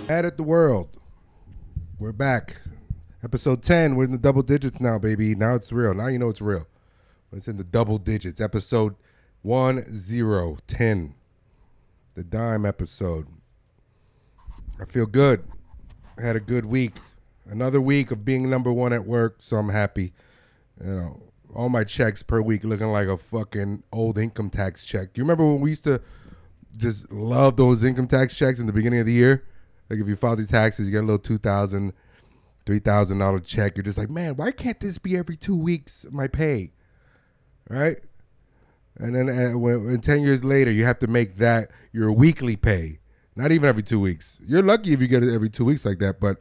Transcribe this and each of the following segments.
Mad at the world. We're back. Episode 10. We're in the double digits now, baby. Now it's real. Now you know it's real. It's in the double digits. Episode 1010. The dime episode. I feel good. I had a good week. Another week of being number one at work, so I'm happy. You know, all my checks per week looking like a fucking old income tax check. You remember when we used to just love those income tax checks in the beginning of the year? Like if you filed your taxes, you get a little $2,000, $3,000 check. You're just like, man, why can't this be every 2 weeks my pay? Right? And then when 10 years later, you have to make that your weekly pay. Not even every 2 weeks. You're lucky if you get it every 2 weeks like that. But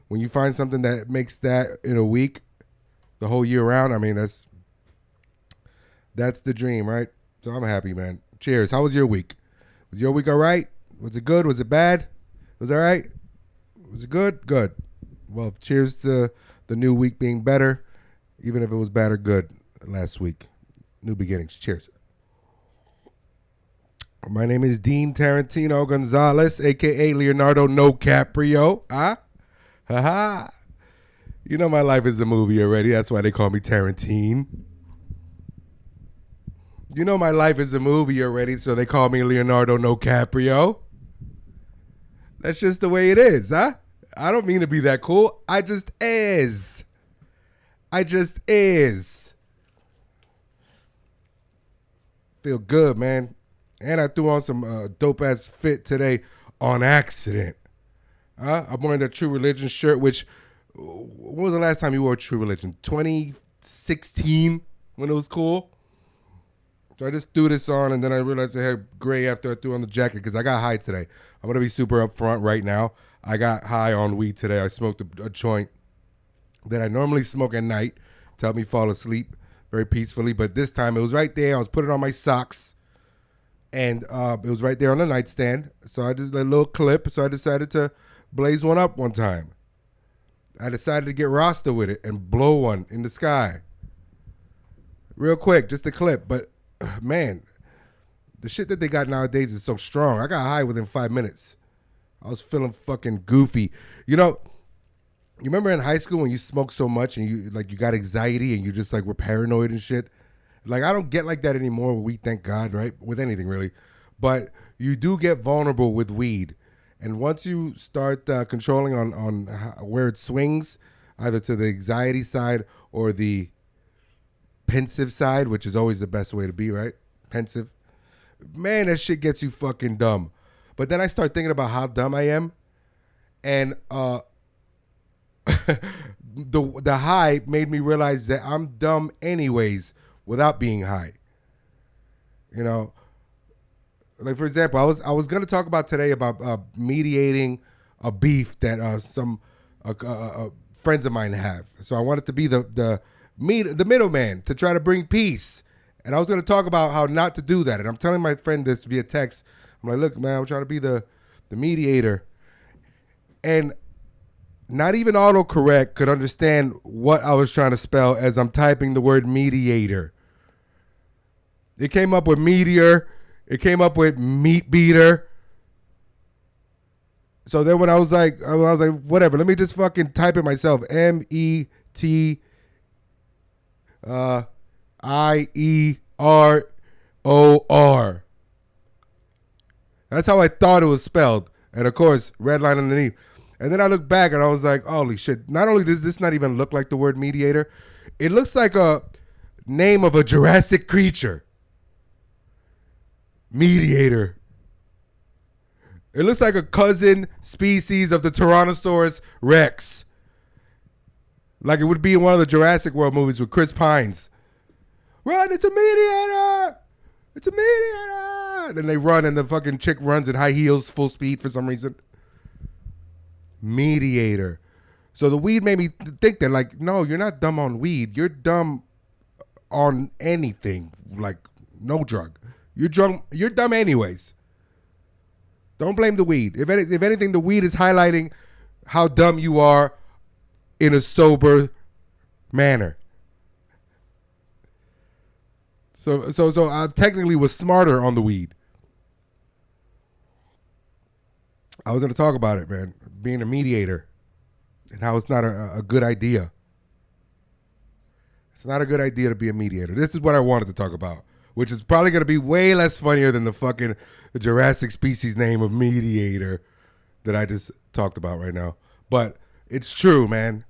when you find something that makes that in a week, the whole year round, I mean, that's the dream, right? So I'm happy, man. Cheers. How was your week? Was your week all right? Was it good? Was it bad? Was it all right? Was it good? Good. Well, cheers to the new week being better, even if it was bad or good last week. New beginnings. Cheers. My name is Dean Tarantino Gonzalez, a.k.a. Leonardo NoCaprio. Huh? Ha-ha. You know my life is a movie already. That's why they call me Tarantine. You know my life is a movie already, so they call me Leonardo NoCaprio. That's just the way it is, huh? I don't mean to be that cool. I just is. I just is. Feel good, man. And I threw on some dope-ass fit today on accident. I'm wearing a True Religion shirt, which, when was the last time you wore True Religion? 2016, when it was cool? So I just threw this on, and then I realized I had gray after I threw on the jacket because I got high today. I'm going to be super upfront right now. I got high on weed today. I smoked a joint that I normally smoke at night to help me fall asleep very peacefully. But this time it was right there. I was putting on my socks, and it was right there on the nightstand. So I just a little clip. So I decided to blaze one up one time. I decided to get Rasta with it and blow one in the sky. Real quick, just a clip. But man, the shit that they got nowadays is so strong. I got high within 5 minutes. I was feeling fucking goofy. You know, you remember in high school when you smoked so much and you got anxiety and you just like were paranoid and shit? Like I don't get like that anymore with weed, thank God, right? With anything really. But you do get vulnerable with weed. And once you start controlling on where it swings, either to the anxiety side or the pensive side, which is always the best way to be, right? Pensive. Man, that shit gets you fucking dumb. But then I start thinking about how dumb I am. And the high made me realize that I'm dumb anyways without being high. You know, like for example, I was gonna talk about today about mediating a beef that some friends of mine have. So I wanted to be the middleman to try to bring peace. And I was going to talk about how not to do that. And I'm telling my friend this via text. I'm like, look, man, I'm trying to be the mediator. And not even autocorrect could understand what I was trying to spell as I'm typing the word mediator. It came up with meteor. It came up with meat beater. So then when I was like, whatever, let me just fucking type it myself. MET IEROR. That's how I thought it was spelled. And of course, red line underneath. And then I looked back and I was like, holy shit. Not only does this not even look like the word mediator, it looks like a name of a Jurassic creature. Mediator. It looks like a cousin species of the Tyrannosaurus Rex. Like it would be in one of the Jurassic World movies with Chris Pines. Run, it's a mediator! It's a mediator! Then they run and the fucking chick runs in high heels, full speed for some reason. Mediator. So the weed made me think that, like, no, you're not dumb on weed. You're dumb on anything. Like, no drug. You're dumb anyways. Don't blame the weed. If anything, the weed is highlighting how dumb you are in a sober manner. So I technically was smarter on the weed. I was going to talk about it, man. Being a mediator and how it's not a good idea. It's not a good idea to be a mediator. This is what I wanted to talk about, which is probably going to be way less funnier than the fucking Jurassic species name of mediator that I just talked about right now. But it's true, man.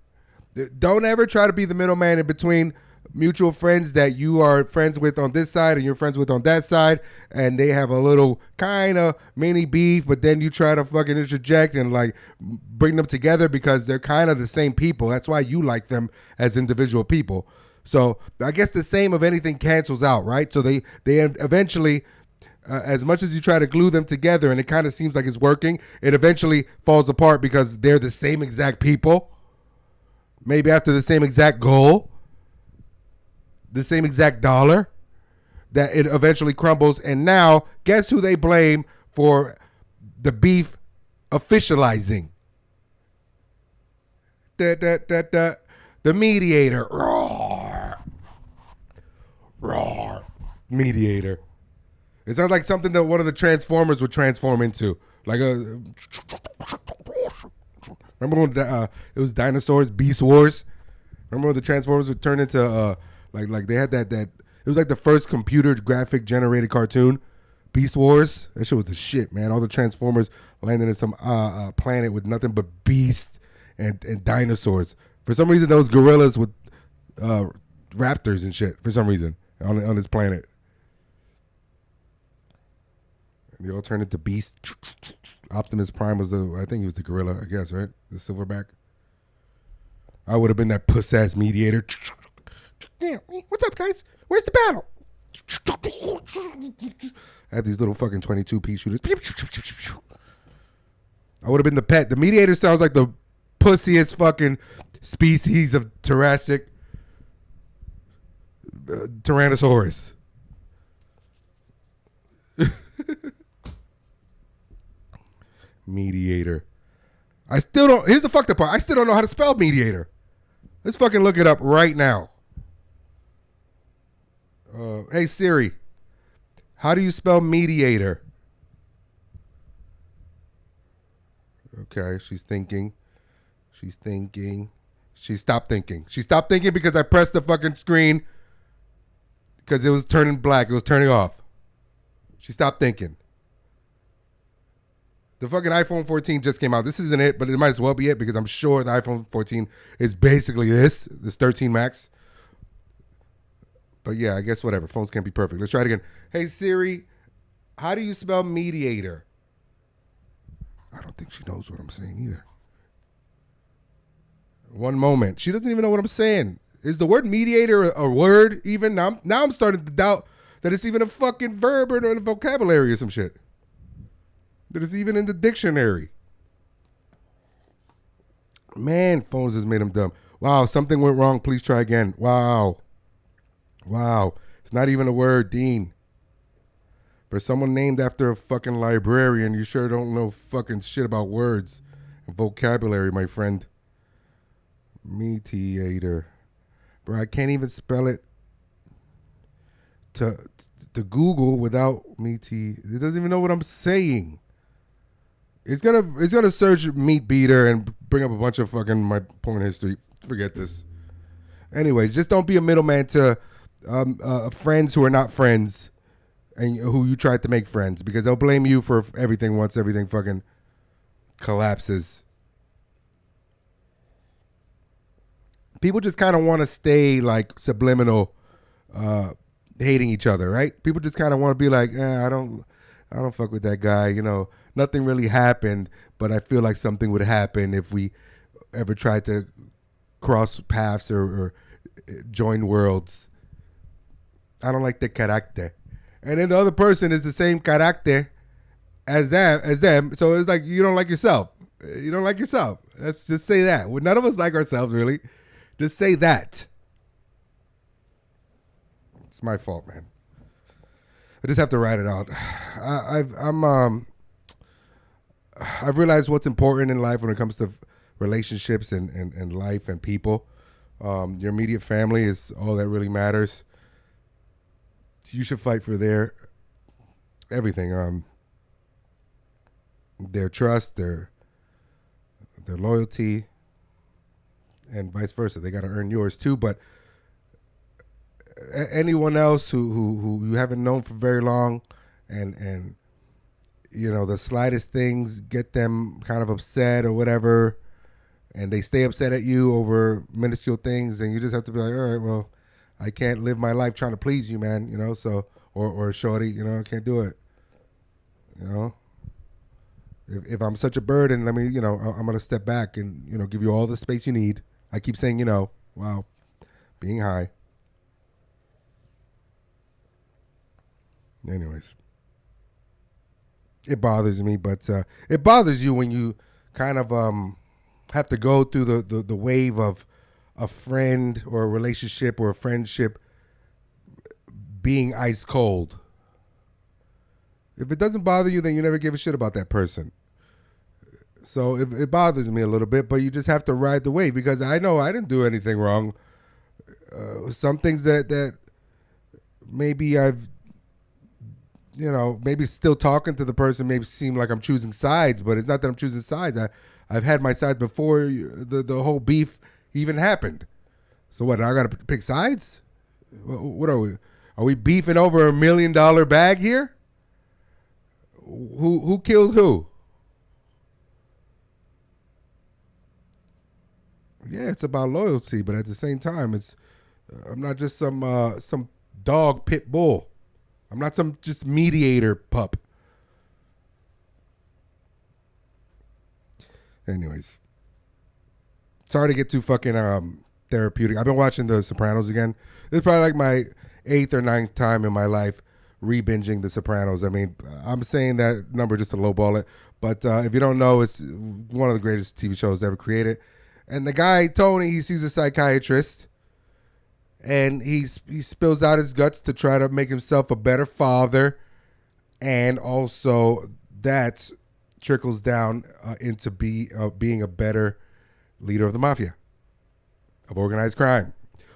Don't ever try to be the middleman in between mutual friends that you are friends with on this side and you're friends with on that side, and they have a little kind of mini beef, but then you try to fucking interject and like bring them together because they're kind of the same people. That's why you like them as individual people. So I guess the same of anything cancels out, right? So they eventually, as much as you try to glue them together and it kind of seems like it's working, it eventually falls apart because they're the same exact people, maybe after the same exact goal, the same exact dollar, that it eventually crumbles. And now, guess who they blame for the beef officializing? The mediator. Roar. Roar. Mediator. It sounds like something that one of the Transformers would transform into. Like a... Remember when it was dinosaurs, Beast Wars? Remember when the Transformers would turn into... Like they had that it was like the first computer graphic generated cartoon, Beast Wars. That shit was the shit, man. All the Transformers landed in some planet with nothing but beasts and dinosaurs. For some reason, those gorillas with raptors and shit. For some reason, on this planet, and they all turned into beasts. Optimus Prime was I think he was the gorilla, I guess, right? The silverback. I would have been that puss ass mediator. Yeah, what's up, guys? Where's the battle? I had these little fucking 22p shooters. I would have been the pet. The mediator sounds like the pussiest fucking species of Jurassic Tyrannosaurus. Mediator. I still don't. Here's the fucked up part. I still don't know how to spell mediator. Let's fucking look it up right now. Hey Siri, how do you spell mediator? Okay, she's thinking. She stopped thinking. She stopped thinking because I pressed the fucking screen because it was turning black. It was turning off. She stopped thinking. The fucking iPhone 14 just came out. This isn't it, but it might as well be it because I'm sure the iPhone 14 is basically this 13 Max. But yeah, I guess whatever. Phones can't be perfect. Let's try it again. Hey Siri, how do you spell mediator? I don't think she knows what I'm saying either. One moment. She doesn't even know what I'm saying. Is the word mediator a word even? Now I'm starting to doubt that it's even a fucking verb or a vocabulary or some shit. That it's even in the dictionary. Man, phones has made them dumb. Wow, something went wrong. Please try again. Wow. It's not even a word, Dean. For someone named after a fucking librarian, you sure don't know fucking shit about words and vocabulary, my friend. Mediator. Bro, I can't even spell it to Google without it doesn't even know what I'm saying. It's gonna search meat beater and bring up a bunch of fucking my porn history. Forget this. Anyways, just don't be a middleman to friends who are not friends and who you tried to make friends, because they'll blame you for everything once everything fucking collapses. People just kind of want to stay like subliminal, hating each other, right? People just kind of want to be like, I don't fuck with that guy. You know, nothing really happened, but I feel like something would happen if we ever tried to cross paths or join worlds. I don't like the character. And then the other person is the same character as them. So it's like you don't like yourself. You don't like yourself. Let's just say that. Well, none of us like ourselves, really. Just say that. It's my fault, man. I just have to write it out. I've realized what's important in life when it comes to relationships and life and people. Your immediate family is all that really matters. You should fight for their everything. their trust, their loyalty, and vice versa. They got to earn yours too. But anyone else who you haven't known for very long, and you know the slightest things get them kind of upset or whatever, and they stay upset at you over minuscule things, and you just have to be like, all right, well, I can't live my life trying to please you, man. You know, so or shorty, you know, I can't do it. You know, if I'm such a burden, let me, you know, I'm gonna step back and, you know, give you all the space you need. I keep saying, you know, wow, being high. Anyways, it bothers me, but it bothers you when you kind of have to go through the wave of a friend or a relationship or a friendship being ice cold. If it doesn't bother you, then you never give a shit about that person. So it bothers me a little bit, but you just have to ride the wave because I know I didn't do anything wrong. Some things that maybe I've, you know, maybe still talking to the person maybe seem like I'm choosing sides, but it's not that I'm choosing sides. I've had my sides before the whole beef even happened. So what? I got to pick sides? What are we? Are we beefing over $1 million bag here? Who killed who? Yeah, it's about loyalty, but at the same time, it's I'm not just some dog pit bull. I'm not some just mediator pup. Anyways, sorry to get too fucking therapeutic. I've been watching The Sopranos again. It's probably like my 8th or 9th time in my life re-binging The Sopranos. I mean, I'm saying that number just to lowball it, but if you don't know, it's one of the greatest TV shows ever created. And the guy, Tony, he sees a psychiatrist, and he spills out his guts to try to make himself a better father, and also that trickles down into being a better leader of the mafia, of organized crime.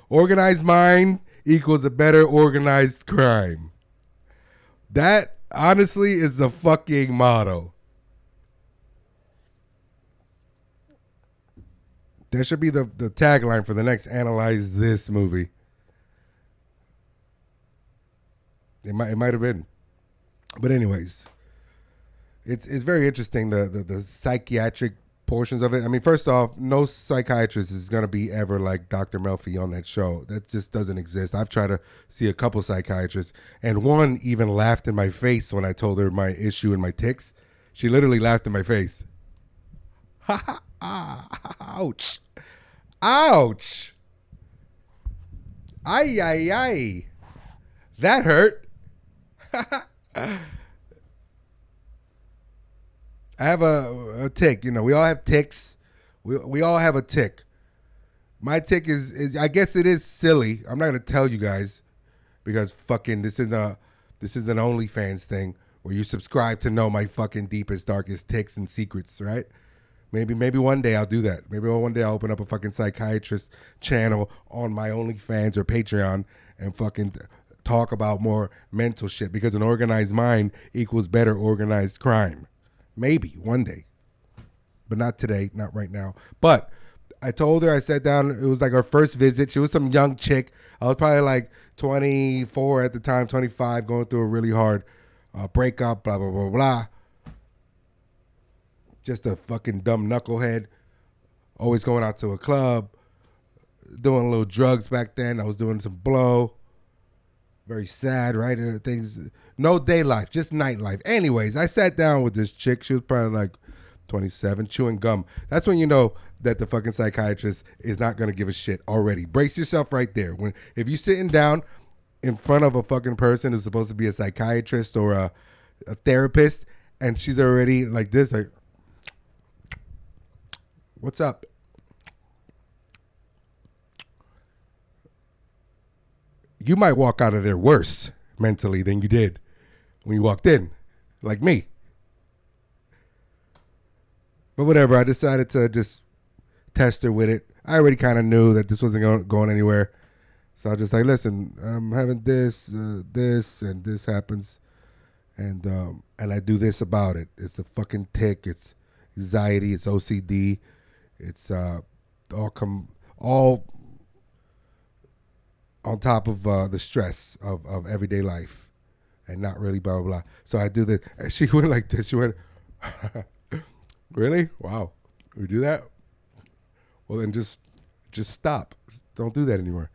Organized mind equals a better organized crime. That, honestly, is the fucking motto. That should be the tagline for the next Analyze This movie. It might have been. But anyways, it's very interesting, the psychiatric portions of it. I mean, first off, no psychiatrist is going to be ever like Dr. Melfi on that show. That just doesn't exist. I've tried to see a couple psychiatrists, and one even laughed in my face when I told her my issue and my tics. She literally laughed in my face. Ha ha. Ouch. Ouch. Ay, ay, ay. That hurt. I have a tick. You know, we all have ticks. We all have a tick. My tick is I guess it is silly. I'm not going to tell you guys because fucking this isn't an OnlyFans thing where you subscribe to know my fucking deepest, darkest ticks and secrets, right? Maybe one day I'll do that. Maybe one day I'll open up a fucking psychiatrist channel on my OnlyFans or Patreon and fucking talk about more mental shit because an organized mind equals better organized crime. Maybe one day. But not today, not right now. But I told her, I sat down, it was like our first visit. She was some young chick. I was probably like 24 at the time, 25, going through a really hard breakup, blah, blah, blah, blah. Just a fucking dumb knucklehead. Always going out to a club. Doing a little drugs back then. I was doing some blow. Very sad, right? Things. No day life, just night life. Anyways, I sat down with this chick. She was probably like 27, chewing gum. That's when you know that the fucking psychiatrist is not going to give a shit already. Brace yourself right there. If you're sitting down in front of a fucking person who's supposed to be a psychiatrist or a therapist, and she's already like this, like, what's up? You might walk out of there worse mentally than you did when you walked in, like me. But whatever, I decided to just test her with it. I already kind of knew that this wasn't going anywhere. So I was just like, listen, I'm having this, and this happens. And and I do this about it. It's a fucking tick. It's anxiety. It's OCD. It's all on top of the stress of everyday life, and not really blah blah blah. So I do this. And she went like this. She went, really? Wow, we do that? Well, then just stop. Just don't do that anymore.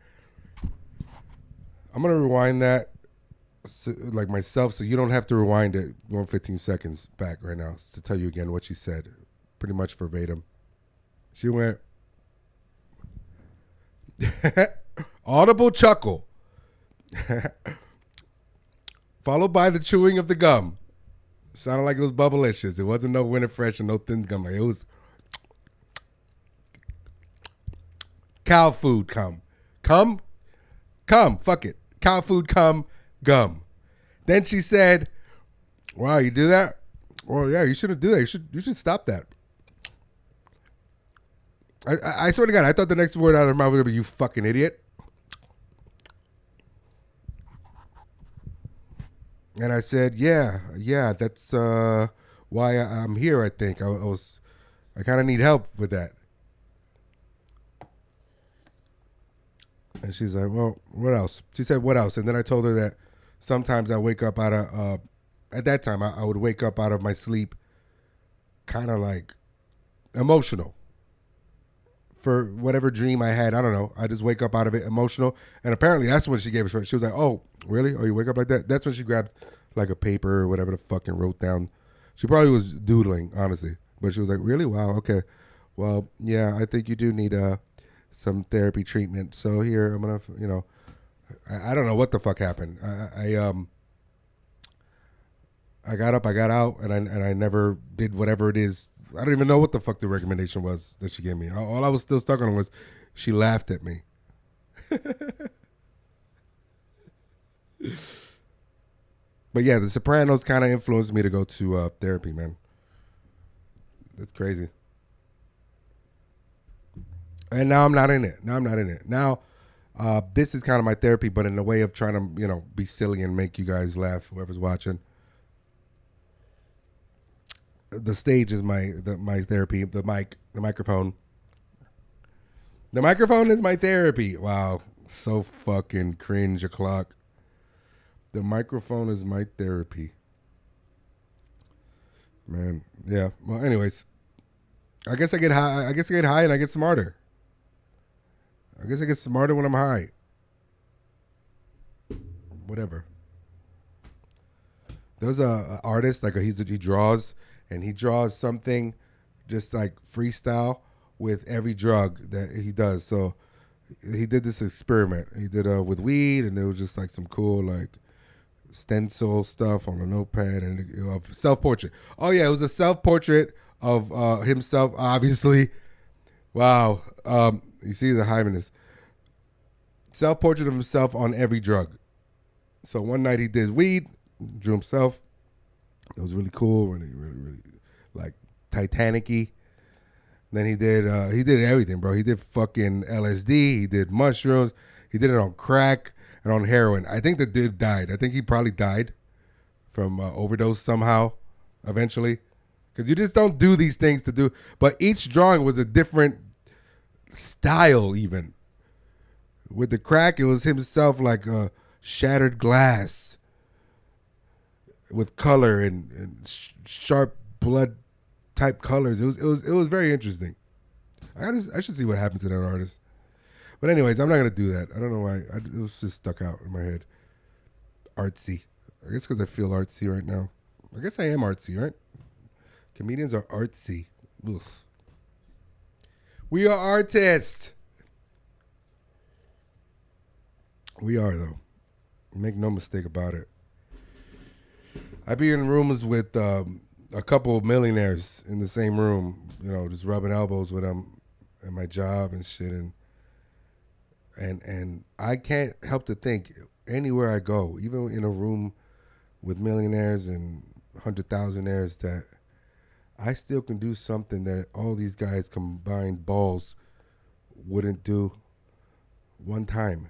I'm gonna rewind that, like myself, so you don't have to rewind it going 15 seconds back right now to tell you again what she said, pretty much verbatim. She went, audible chuckle, followed by the chewing of the gum. Sounded like it was bubblicious. It wasn't no Winter Fresh and no thin gum. Like it was cow food cum. Cum, fuck it. Cow food cum, gum. Then she said, wow, you do that? Well, yeah, you shouldn't do that. You should stop that. I swear to God, I thought the next word out of her mouth was going to be, you fucking idiot. And I said, yeah, that's why I'm here, I think. I kind of need help with that. And she's like, well, what else? She said, what else? And then I told her that sometimes I wake up out of, at that time, I would wake up out of my sleep kind of like emotional. For whatever dream I had, I don't know. I just wake up out of it emotional. And apparently that's when she gave us. She was like, oh, really? Oh, you wake up like that? That's when she grabbed like a paper or whatever the fuck and wrote down. She probably was doodling, honestly. But she was like, really? Wow, okay. Well, yeah, I think you do need some therapy treatment. So here, I'm going to, I don't know what the fuck happened. I got up, I got out, and I never did whatever it is. I don't even know what the fuck the recommendation was that she gave me. All I was still stuck on was she laughed at me. But yeah, The Sopranos kind of influenced me to go to therapy, man. That's crazy. And now I'm not in it. Now this is kind of my therapy, but in the way of trying to, be silly and make you guys laugh, whoever's watching. The stage is my therapy. The microphone. The microphone is my therapy. Wow, so fucking cringe o'clock. The microphone is my therapy. Man, yeah. Well, anyways, I guess I get high. I guess I get high and I get smarter. I guess I get smarter when I'm high. Whatever. There's a artist like he draws. And he draws something just like freestyle with every drug that he does. So he did this experiment. He did with weed, and it was just like some cool like stencil stuff on a notepad and self-portrait. Oh yeah, it was a self-portrait of himself, obviously. Wow. You see the hypenness. Self-portrait of himself on every drug. So one night he did weed, drew himself. It was really cool, really like Titanic-y. Then he did everything, bro. He did fucking LSD. He did mushrooms. He did it on crack and on heroin. I think the dude died. I think he probably died from overdose somehow, eventually. Because you just don't do these things to do. But each drawing was a different style, even. With the crack, it was himself like a shattered glass. With color and sharp blood type colors, it was very interesting. I should see what happens to that artist. But anyways, I'm not gonna do that. I don't know why. It was just stuck out in my head. Artsy. I guess because I feel artsy right now. I guess I am artsy, right? Comedians are artsy. Oof. We are artists. We are though. Make no mistake about it. I be in rooms with a couple of millionaires in the same room, just rubbing elbows with them at my job and shit. And I can't help to think anywhere I go, even in a room with millionaires and 100,000aires, that I still can do something that all these guys combined balls wouldn't do one time,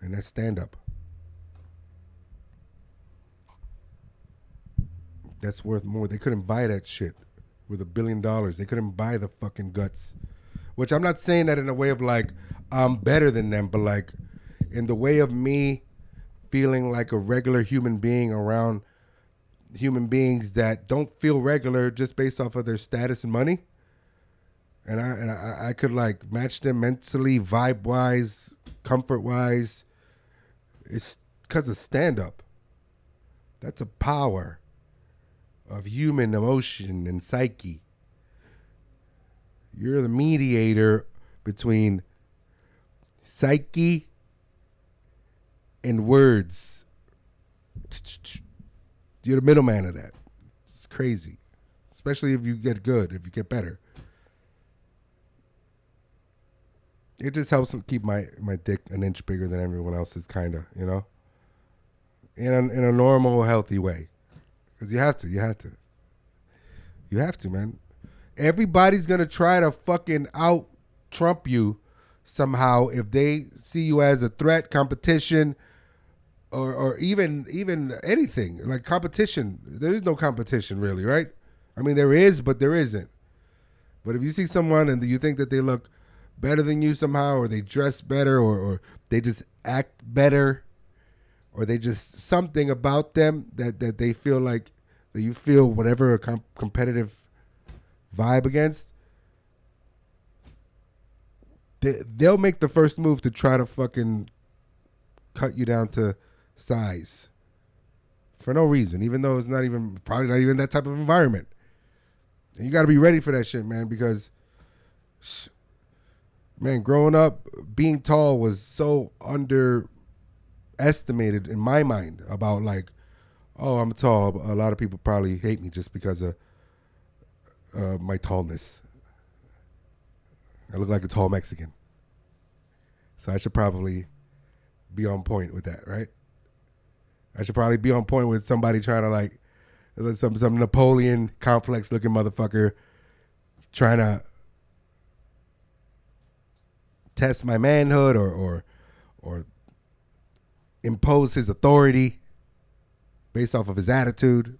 and that's stand up. that's worth more. They couldn't buy that shit with $1 billion. They couldn't buy the fucking guts. Which I'm not saying that in a way of like I'm better than them, but like in the way of me feeling like a regular human being around human beings that don't feel regular just based off of their status and money. And I could like match them mentally, vibe wise, comfort wise. It's because of stand up. That's a power of human emotion and psyche. You're the mediator between psyche and words. You're the middleman of that. It's crazy. Especially if you get good, if you get better. It just helps keep my dick an inch bigger than everyone else's, kind of, you know? In a normal, healthy way. Because you have to, man. Everybody's going to try to fucking out-Trump you somehow if they see you as a threat, competition, or even anything. Like competition. There is no competition, really, right? I mean, there is, but there isn't. But if you see someone and you think that they look better than you somehow, or they dress better, or they just act better, or they just something about them that they feel like that you feel whatever a competitive vibe against, they'll make the first move to try to fucking cut you down to size for no reason, even though it's probably not even that type of environment. And you got to be ready for that shit, man, because man, growing up, being tall was so underestimated in my mind about like, oh, I'm tall. A lot of people probably hate me just because of my tallness. I look like a tall Mexican. So I should probably be on point with that, right? I should probably be on point with somebody trying to like, some Napoleon complex looking motherfucker trying to test my manhood or impose his authority based off of his attitude.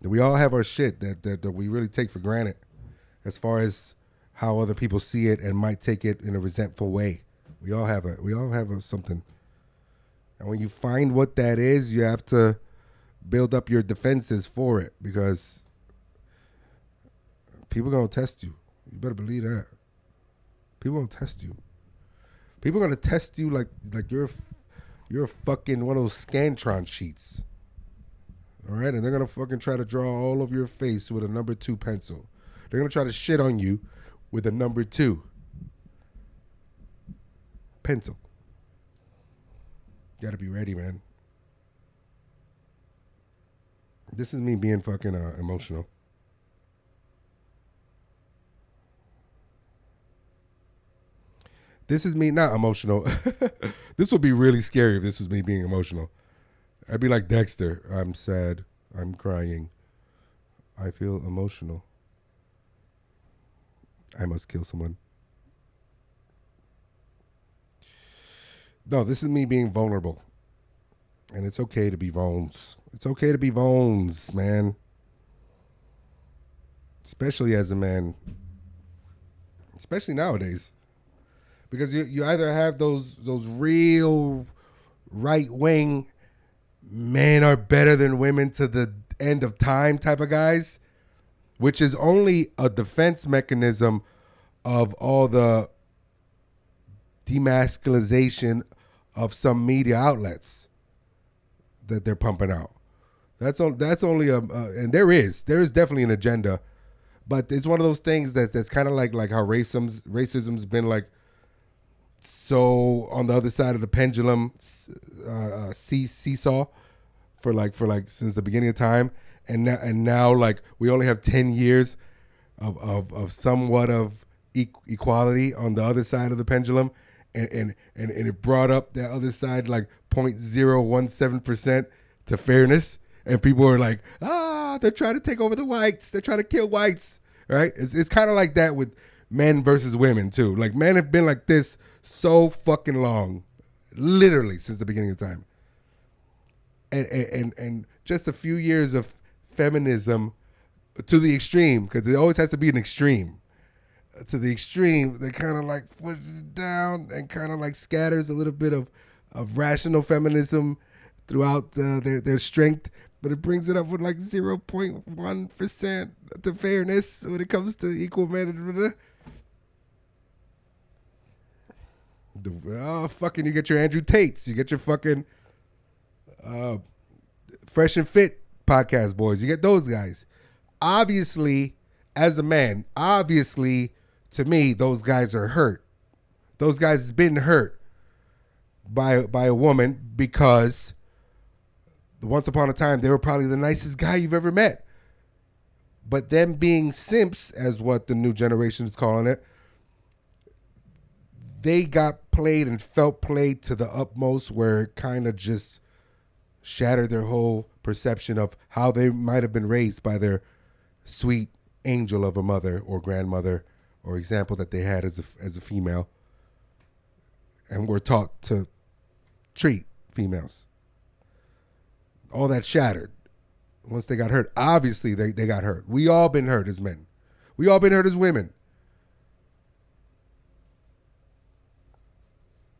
We all have our shit that we really take for granted as far as how other people see it and might take it in a resentful way. We all have something. And when you find what that is, you have to build up your defenses for it, because people gonna test you. You better believe that. People gonna test you. People gonna test you like you're fucking one of those Scantron sheets. All right, and they're gonna fucking try to draw all over your face with a number 2 pencil. They're gonna try to shit on you with a number 2 pencil. You gotta be ready, man. This is me being fucking emotional. This is me not emotional. This would be really scary if this was me being emotional. I'd be like Dexter. I'm sad. I'm crying. I feel emotional. I must kill someone. No, this is me being vulnerable. And it's okay to be Vones. It's okay to be Vones, man. Especially as a man. Especially nowadays. Because you either have those real right-wing men are better than women to the end of time type of guys, which is only a defense mechanism of all the demasculization of some media outlets that they're pumping out. That's only and there is definitely an agenda, but it's one of those things that's kind of like how racism's been like so on the other side of the pendulum seesaw for like since the beginning of time, and now like we only have 10 years of somewhat of equality on the other side of the pendulum, and it brought up that other side like 0.017% to fairness, and people are like, they're trying to take over the whites, they're trying to kill whites, right? It's kind of like that with men versus women too. Like men have been like this so fucking long, literally since the beginning of time. and just a few years of feminism to the extreme, because it always has to be an extreme. To the extreme, they kind of like pushes it down and kind of like scatters a little bit of rational feminism throughout their strength, but it brings it up with like 0.1% to fairness when it comes to equal men. Fucking, you get your Andrew Tates, you get your fucking Fresh and Fit podcast boys, you get those guys. Obviously, as a man, to me, those guys are hurt. Those guys have been hurt by a woman, because once upon a time they were probably the nicest guy you've ever met. But them being simps, as what the new generation is calling it, they got played and felt played to the utmost, where it kind of just shattered their whole perception of how they might have been raised by their sweet angel of a mother or grandmother or example that they had as a female, and were taught to treat females. All that shattered once they got hurt. Obviously, they got hurt. We all been hurt as men. We all been hurt as women.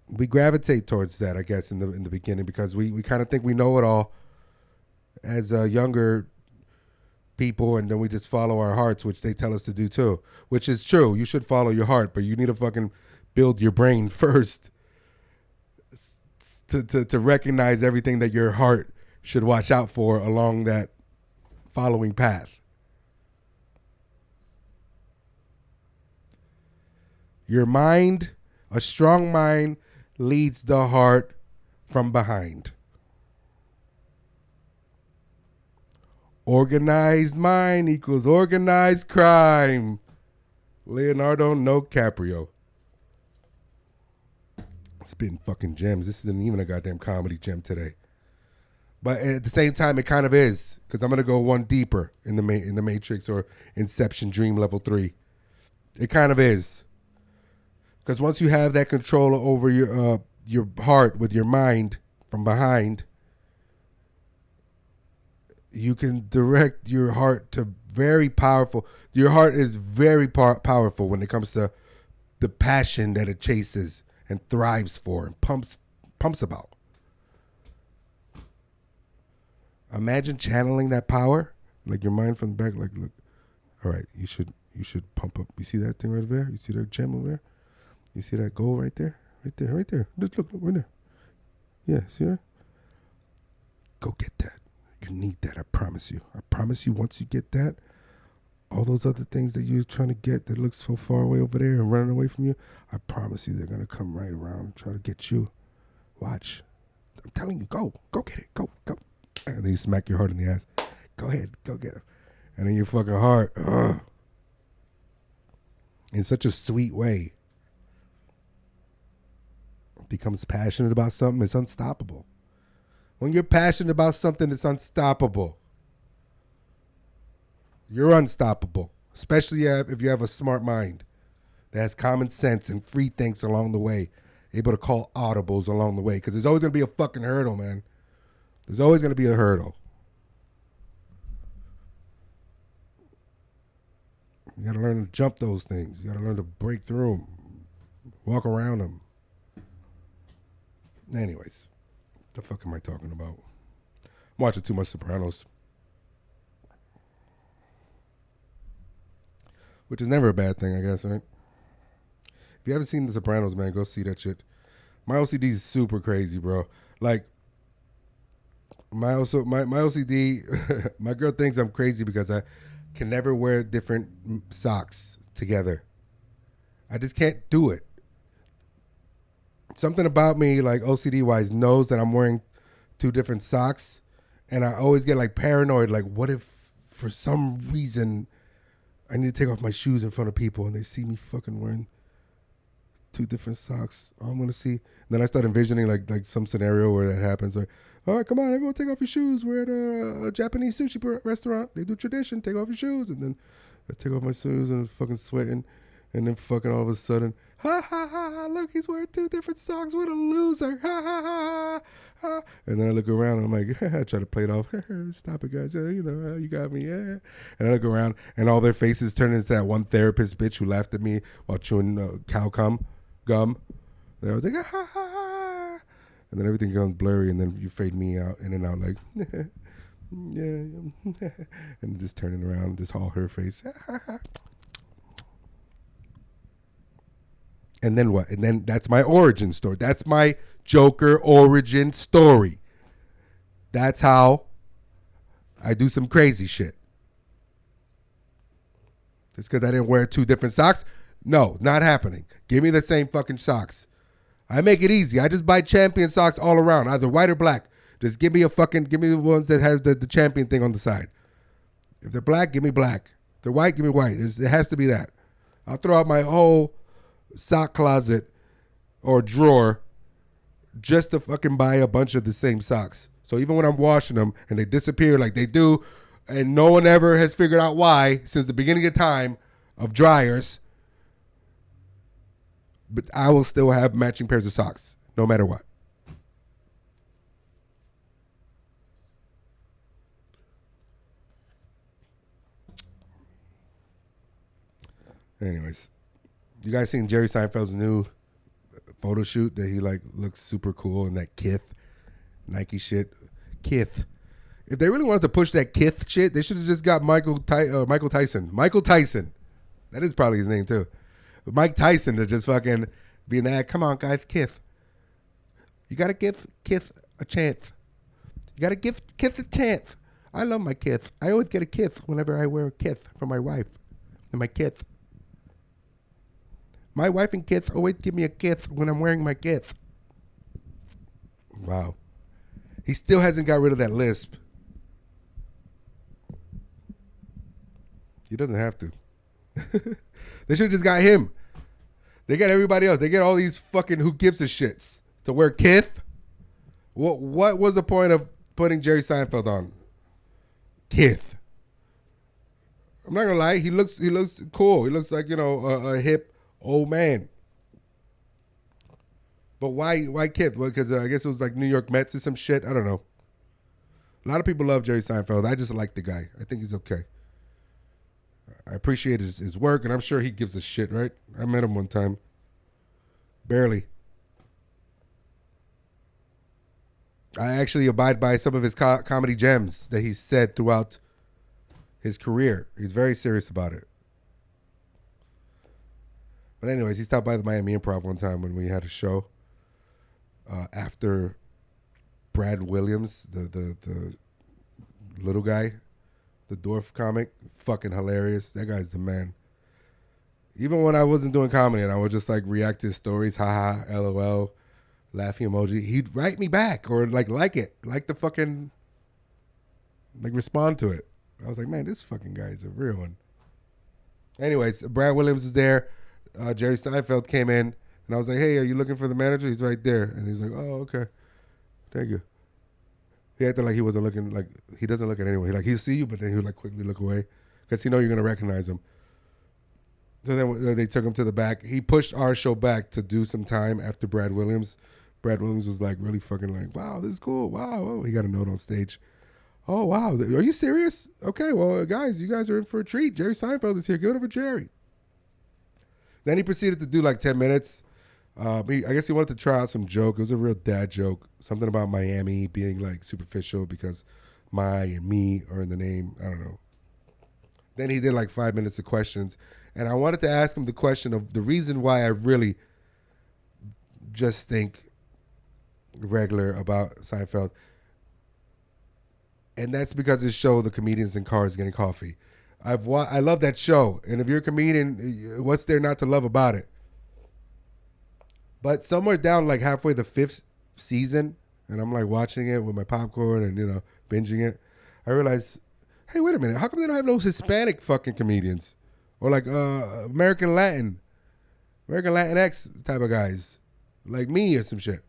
We gravitate towards that, I guess, in the beginning, because we kind of think we know it all as younger people, and then we just follow our hearts, which they tell us to do too, which is true. You should follow your heart, but you need to fucking build your brain first to recognize everything that your heart should watch out for along that following path. Your mind, a strong mind, leads the heart from behind. Organized mind equals organized crime. Leonardo DiCaprio. Spitting fucking gems. This isn't even a goddamn comedy gem today. But at the same time, it kind of is, because I'm gonna go one deeper in the Matrix or Inception Dream Level 3. It kind of is, because once you have that control over your heart with your mind from behind, you can direct your heart to very powerful. Your heart is very powerful when it comes to the passion that it chases and thrives for and pumps about. Imagine channeling that power, like your mind from the back. Like, look, all right, you should pump up. You see that thing right there? You see that gem over there? You see that goal right there? Right there. Just look right there. Yeah, see that? Go get that. You need that, I promise you. I promise you, once you get that, all those other things that you're trying to get that looks so far away over there and running away from you, I promise you they're going to come right around and try to get you. Watch. I'm telling you, go get it. Go. And then you smack your heart in the ass. Go ahead, go get it. And then your fucking heart, in such a sweet way, becomes passionate about something. It's unstoppable. When you're passionate about something, it's unstoppable. You're unstoppable, especially if you have a smart mind that has common sense and free thinks along the way, able to call audibles along the way, because there's always going to be a fucking hurdle, man. There's always going to be a hurdle. You got to learn to jump those things. You got to learn to break through them, walk around them. Anyways. The fuck am I talking about? I'm watching too much Sopranos, which is never a bad thing, I guess, right? If you haven't seen The Sopranos, man, go see that shit. My OCD is super crazy, bro. Like, my OCD, my girl thinks I'm crazy because I can never wear different socks together. I just can't do it. Something about me, like OCD wise, knows that I'm wearing two different socks, and I always get like paranoid. Like, what if for some reason I need to take off my shoes in front of people and they see me fucking wearing two different socks? All I'm gonna see. And then I start envisioning like some scenario where that happens. Like, all right, come on, everyone, take off your shoes. We're at a Japanese sushi restaurant. They do tradition. Take off your shoes, and then I take off my shoes and I'm fucking sweating. And then fucking all of a sudden, ha ha ha ha, look, he's wearing 2 different socks. What a loser. Ha ha ha ha. And then I look around and I'm like, I try to play it off. Stop it, guys. You know, you got me. Yeah. And I look around and all their faces turn into that one therapist bitch who laughed at me while chewing cow gum. And I was like, ha ha ha. And then everything goes blurry and then you fade me out in and out like, yeah. And just turning around, just all her face. And then what? And then that's my origin story. That's my Joker origin story. That's how I do some crazy shit. Just because I didn't wear 2 different socks? No, not happening. Give me the same fucking socks. I make it easy. I just buy champion socks all around, either white or black. Just give me the ones that have the champion thing on the side. If they're black, give me black. If they're white, give me white. It has to be that. I'll throw out my whole sock closet or drawer just to fucking buy a bunch of the same socks. So even when I'm washing them and they disappear like they do, and no one ever has figured out why since the beginning of time of dryers, but I will still have matching pairs of socks no matter what. Anyways, you guys seen Jerry Seinfeld's new photo shoot that he like looks super cool in that Kith Nike shit? Kith. If they really wanted to push that Kith shit, they should have just got Michael Tyson. Michael Tyson. That is probably his name too. But Mike Tyson to just fucking be in that. Come on, guys, Kith. You gotta give Kith a chance. You gotta give Kith a chance. I love my Kith. I always get a Kith whenever I wear a Kith for my wife and my Kith. My wife and kids always give me a kiss when I'm wearing my kiss. Wow. He still hasn't got rid of that lisp. He doesn't have to. They should have just got him. They got everybody else. They get all these fucking who gives a shits to wear Kith. What was the point of putting Jerry Seinfeld on? Kith. I'm not gonna lie. He looks cool. He looks like, you know, a hip old man. But why Kith? Well, because I guess it was like New York Mets or some shit. I don't know. A lot of people love Jerry Seinfeld. I just like the guy. I think he's okay. I appreciate his work, and I'm sure he gives a shit, right? I met him one time. Barely. I actually abide by some of his comedy gems that he's said throughout his career. He's very serious about it. But anyways, he stopped by the Miami Improv one time when we had a show after Brad Williams, the little guy, the dwarf comic, fucking hilarious. That guy's the man. Even when I wasn't doing comedy and I would just like react to his stories, haha, LOL, laughing emoji, he'd write me back or like it, like the fucking, like respond to it. I was like, man, this fucking guy is a real one. Anyways, Brad Williams was there. Jerry Seinfeld came in, and I was like, hey, are you looking for the manager? He's right there. And he was like, oh, okay. Thank you. He acted like he wasn't looking, like he doesn't look at anyone. He'll see you, but then he'll like quickly look away because he know you're going to recognize him. So then they took him to the back. He pushed our show back to do some time after Brad Williams. Brad Williams was like really fucking like, wow, this is cool. Wow. Oh, he got a note on stage. Oh, wow. Are you serious? Okay, well, guys, you guys are in for a treat. Jerry Seinfeld is here. Give it up for Jerry. Then he proceeded to do like 10 minutes. I guess he wanted to try out some joke. It was a real dad joke. Something about Miami being like superficial because my and me are in the name. I don't know. Then he did like 5 minutes of questions. And I wanted to ask him the question of the reason why I really just think regular about Seinfeld. And that's because his show, The Comedians in Cars Getting Coffee. I love that show. And if you're a comedian, what's there not to love about it? But somewhere down like halfway the 5th season, and I'm like watching it with my popcorn and, you know, binging it, I realized, hey, wait a minute. How come they don't have those Hispanic fucking comedians? Or like American Latinx type of guys. Like me or some shit.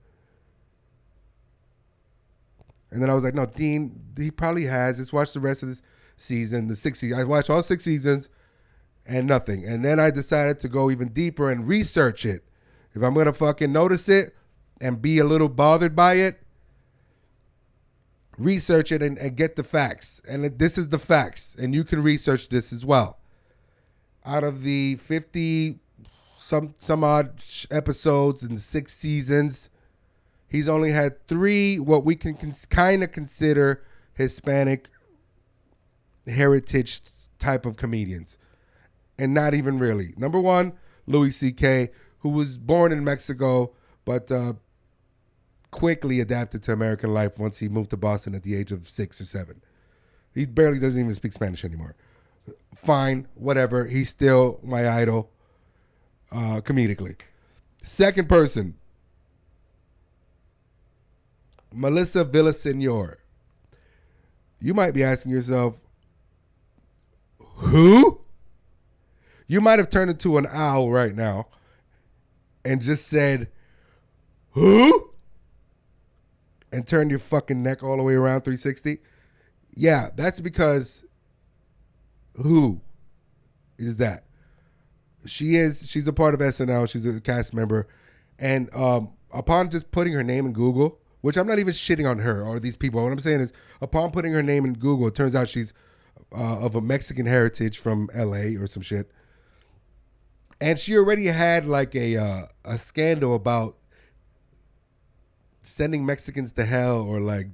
And then I was like, no, Dean, he probably has. Just watch the rest of this season, the 6 seasons. I watched all 6 seasons, and nothing. And then I decided to go even deeper and research it. If I'm going to fucking notice it and be a little bothered by it, research it and get the facts. And this is the facts. And you can research this as well. Out of the 50 some odd episodes and 6 seasons, he's only had 3 what we can kind of consider Hispanic heritage type of comedians. And not even really. Number 1, Louis C.K., who was born in Mexico, but quickly adapted to American life once he moved to Boston at the age of 6 or 7. He barely doesn't even speak Spanish anymore. Fine, whatever. He's still my idol comedically. Second person, Melissa Villaseñor. You might be asking yourself, who? You might have turned into an owl right now and just said, who? And turned your fucking neck all the way around 360. Yeah, that's because who is that? She's a part of SNL. She's a cast member. And upon just putting her name in Google, which I'm not even shitting on her or these people. What I'm saying is, upon putting her name in Google, it turns out she's of a Mexican heritage from LA or some shit. And she already had like a scandal about sending Mexicans to hell or like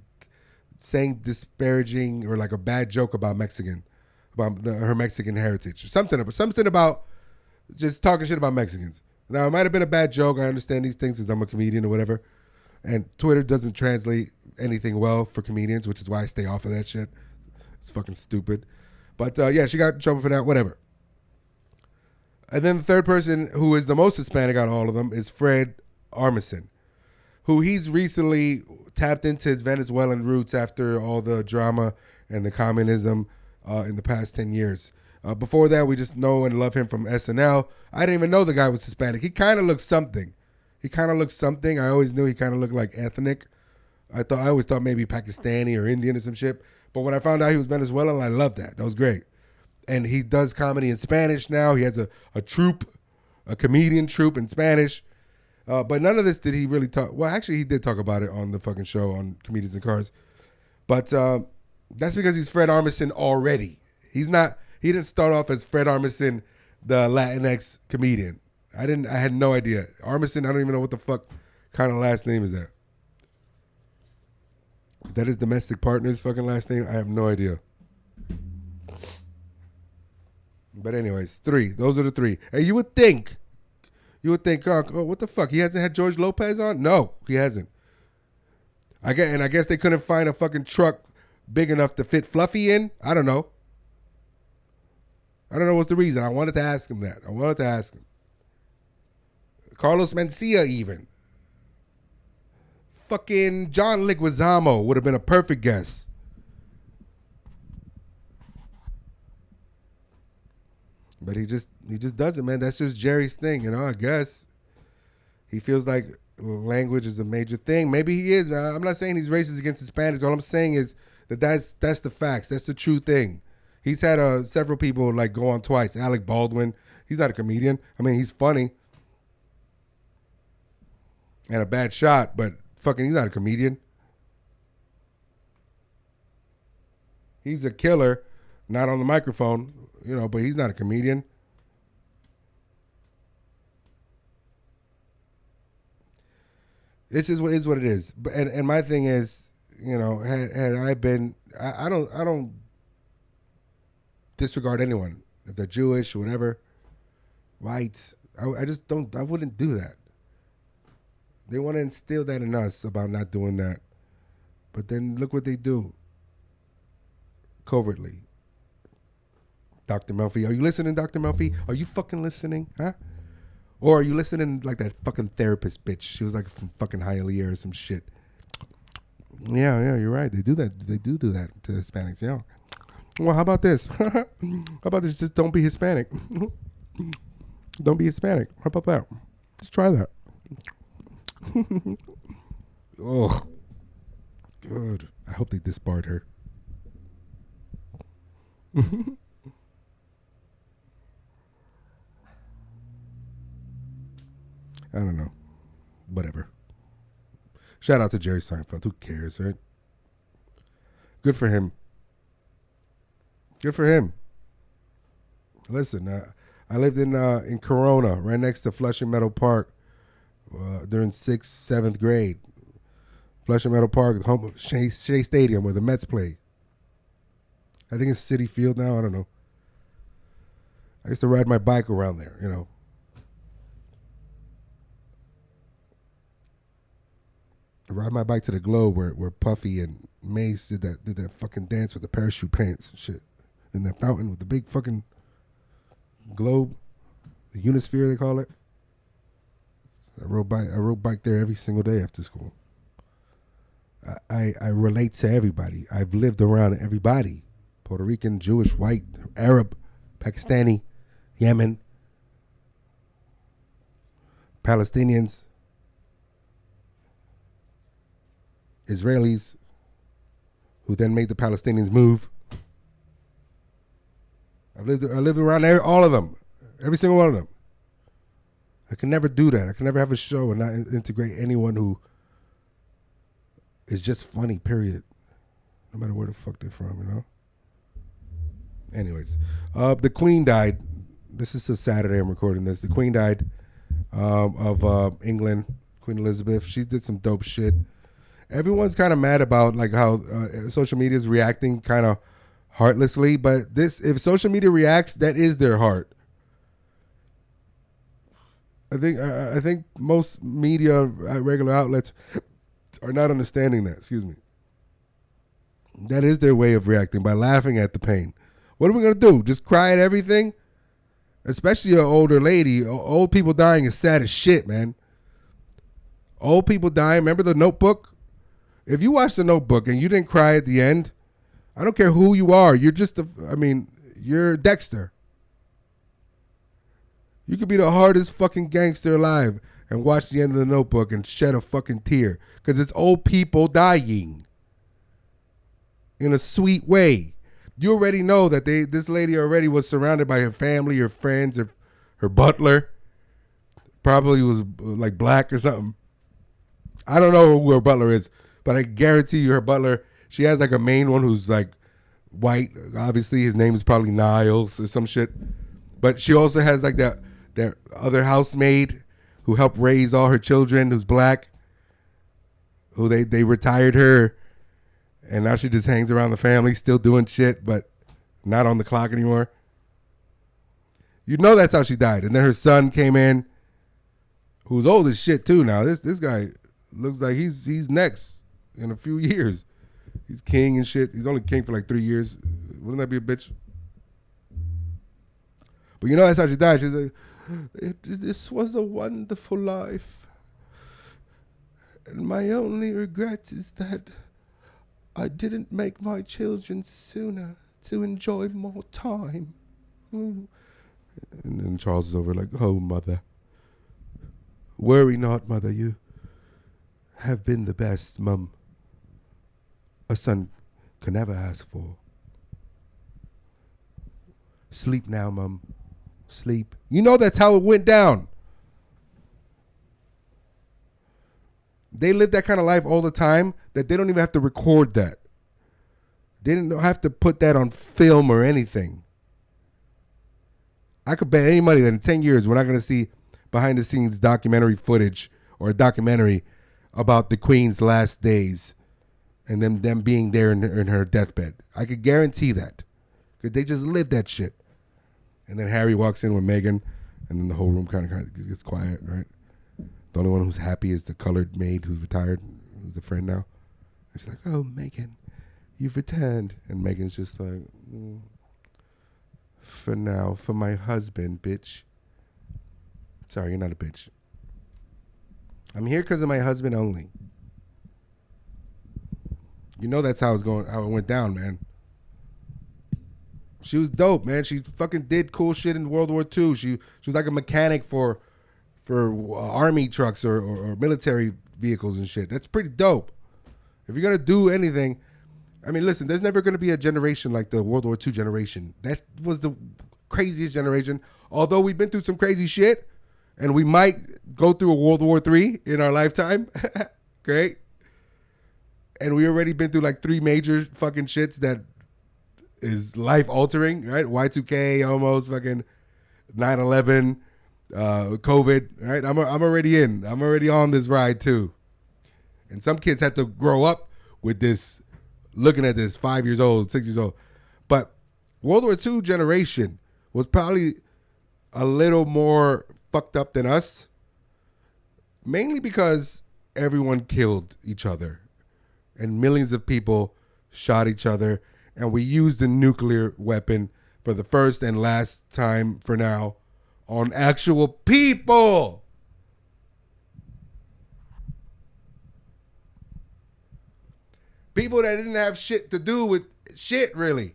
saying disparaging or like a bad joke about her Mexican heritage. Something about just talking shit about Mexicans. Now, it might have been a bad joke. I understand these things because I'm a comedian or whatever. And Twitter doesn't translate anything well for comedians, which is why I stay off of that shit. It's fucking stupid. But yeah, she got in trouble for that, whatever. And then the third person, who is the most Hispanic out of all of them, is Fred Armisen, who he's recently tapped into his Venezuelan roots after all the drama and the communism in the past 10 years. Before that, we just know and love him from SNL. I didn't even know the guy was Hispanic. He kind of looks something. I always knew he kind of looked like ethnic. I always thought maybe Pakistani or Indian or some shit. But when I found out he was Venezuelan, I loved that. That was great. And he does comedy in Spanish now. He has a troupe, a comedian troupe in Spanish. But none of this did he really talk. Well, actually, he did talk about it on the fucking show on Comedians in Cars. But that's because he's Fred Armisen already. He didn't start off as Fred Armisen, the Latinx comedian. I had no idea. Armisen, I don't even know what the fuck kind of last name is that. Is that his domestic partner's fucking last name? I have no idea. But anyways, 3. Those are the 3. And you would think, oh, what the fuck? He hasn't had George Lopez on? No, he hasn't. I guess they couldn't find a fucking truck big enough to fit Fluffy in. I don't know what's the reason. I wanted to ask him that. Carlos Mencia even. Fucking John Leguizamo would have been a perfect guest. But he just doesn't, man. That's just Jerry's thing, I guess. He feels like language is a major thing. Maybe he is. I'm not saying he's racist against Hispanics. All I'm saying is that's the facts. That's the true thing. He's had several people like go on twice. Alec Baldwin. He's not a comedian. I mean, he's funny. And a bad shot, but fucking he's not a comedian. He's a killer, not on the microphone, but he's not a comedian. It's just what it is. And my thing is, had I been, I don't disregard anyone if they're Jewish, whatever, white. I just don't. I wouldn't do that. They want to instill that in us about not doing that, but then look what they do. Covertly. Dr. Melfi, are you listening, Dr. Melfi? Are you fucking listening, huh? Or are you listening like that fucking therapist bitch? She was like from fucking Hialeah or some shit. Yeah, you're right. They do that. They do that to Hispanics, Well, how about this? How about this? Just don't be Hispanic. Don't be Hispanic. How about that? Let's try that. Oh, good. I hope they disbarred her. I don't know. Whatever. Shout out to Jerry Seinfeld. Who cares, right? Good for him. Good for him. Listen, I lived in Corona, right next to Flushing Meadow Park, during 6th, 7th grade. Flushing Meadow Park, home of Shea Stadium, where the Mets play. I think it's Citi Field now. I don't know. I used to ride my bike around there, you know. I ride my bike to the Globe where Puffy and Mace did that fucking dance with the parachute pants and shit. In that fountain with the big fucking globe. The Unisphere, they call it. I rode bike there every single day after school. I relate to everybody. I've lived around everybody. Puerto Rican, Jewish, white, Arab, Pakistani, Yemen, Palestinians, Israelis, who then made the Palestinians move. I lived around all of them, every single one of them. I can never do that. I can never have a show and not integrate anyone who is just funny, period. No matter where the fuck they're from, you know? Anyways, the Queen died. This is a Saturday I'm recording this. The Queen died of England, Queen Elizabeth. She did some dope shit. Everyone's kind of mad about like how social media is reacting kind of heartlessly, but if social media reacts, that is their heart. I think most media regular outlets are not understanding that. Excuse me. That is their way of reacting, by laughing at the pain. What are we gonna do? Just cry at everything? Especially an older lady. Old people dying is sad as shit, man. Old people dying. Remember The Notebook? If you watch The Notebook and you didn't cry at the end, I don't care who you are. You're you're Dexter. You could be the hardest fucking gangster alive and watch the end of The Notebook and shed a fucking tear. Because it's old people dying. In a sweet way. You already know that this lady already was surrounded by her family, her friends, her butler. Probably was like black or something. I don't know who her butler is, but I guarantee you her butler, she has like a main one who's like white. Obviously his name is probably Niles or some shit. But she also has like that other housemaid who helped raise all her children, who's black, who they retired her. And now she just hangs around the family, still doing shit, but not on the clock anymore. You know that's how she died. And then her son came in, who's old as shit too now. This guy looks like he's next in a few years. He's king and shit. He's only king for like 3 years. Wouldn't that be a bitch? But you know that's how she died. She's like, this was a wonderful life. And my only regret is that I didn't make my children sooner to enjoy more time. And then Charles is over like, oh, mother. Worry not, mother. You have been the best, mum, a son can ever ask for. Sleep now, mum. Sleep. You know that's how it went down. They live that kind of life all the time that they don't even have to record that. They didn't have to put that on film or anything. I could bet any money that in 10 years we're not going to see behind the scenes documentary footage or a documentary about the Queen's last days and them being there in her deathbed. I could guarantee that. Because they just lived that shit. And then Harry walks in with Meghan and then the whole room kind of gets quiet, right? The only one who's happy is the colored maid who's retired, who's a friend now. And she's like, oh, Meghan, you've returned. And Meghan's just like, for now, for my husband, bitch. Sorry, you're not a bitch. I'm here because of my husband only. You know that's how it went down, man. She was dope, man. She fucking did cool shit in World War II. She was like a mechanic for army trucks or military vehicles and shit. That's pretty dope. If you're going to do anything, I mean, listen, there's never going to be a generation like the World War II generation. That was the craziest generation. Although we've been through some crazy shit, And we might go through a World War III in our lifetime. Great. And we already been through like 3 major fucking shits that is life altering, right? Y2K, almost fucking 9/11, COVID, right? I'm already in. I'm already on this ride too. And some kids had to grow up with this, looking at this, 5 years old, 6 years old. But World War II generation was probably a little more fucked up than us, mainly because everyone killed each other and millions of people shot each other, and we used the nuclear weapon for the first and last time for now on actual people. People that didn't have shit to do with shit, really.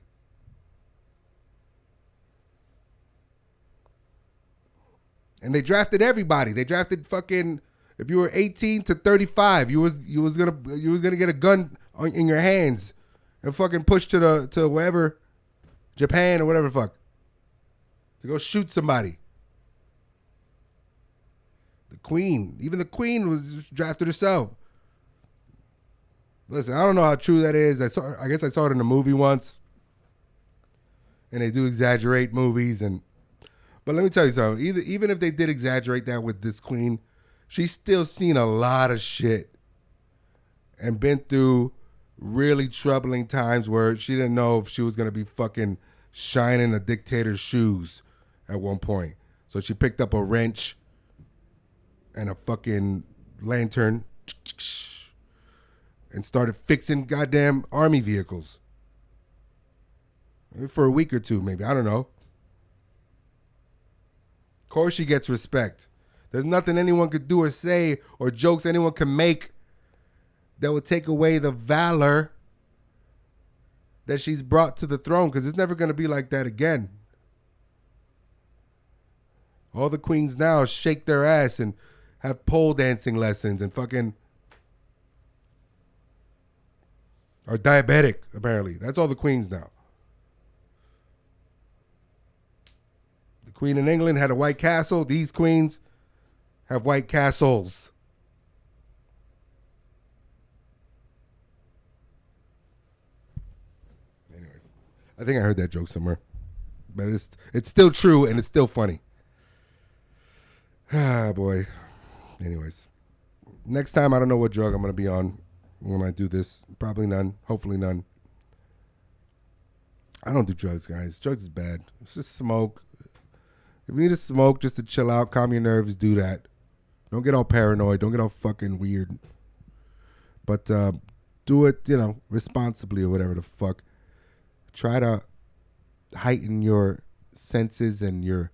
And they drafted everybody. They drafted fucking, if you were 18 to 35, you was gonna get a gun in your hands and fucking push to wherever, Japan or whatever the fuck, to go shoot somebody. The Queen, even the Queen was drafted herself. Listen, I don't know how true that is. I guess I saw it in a movie once, and they do exaggerate movies, but let me tell you something. Even if they did exaggerate that with this Queen, she's still seen a lot of shit and been through really troubling times where she didn't know if she was gonna be fucking shining a dictator's shoes at one point. So she picked up a wrench and a fucking lantern and started fixing goddamn army vehicles. Maybe for a week or two, maybe. I don't know. Of course she gets respect. There's nothing anyone could do or say or jokes anyone can make that would take away the valor that she's brought to the throne, because it's never going to be like that again. All the queens now shake their ass and have pole dancing lessons and fucking are diabetic, apparently. That's all the queens now. The Queen in England had a White Castle. These queens have White Castles. Anyways, I think I heard that joke somewhere. But it's still true and it's still funny. Ah, boy. Anyways, next time I don't know what drug I'm going to be on when I do this. Probably none. Hopefully none. I don't do drugs, guys. Drugs is bad. It's just smoke. If you need to smoke just to chill out, calm your nerves, do that. Don't get all paranoid. Don't get all fucking weird. But do it, responsibly or whatever the fuck. Try to heighten your senses and your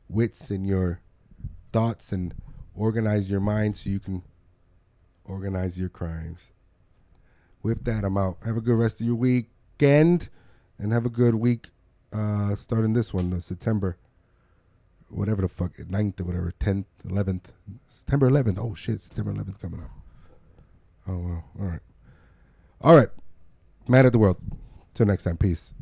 wits and your thoughts and organize your mind so you can organize your crimes. With that, I'm out. Have a good rest of your weekend and have a good week starting this one, September, whatever the fuck, 9th or whatever, 10th, 11th, September 11th. Oh, shit, September 11th coming up. Oh, well, all right. All right. Man of the world. Till next time. Peace.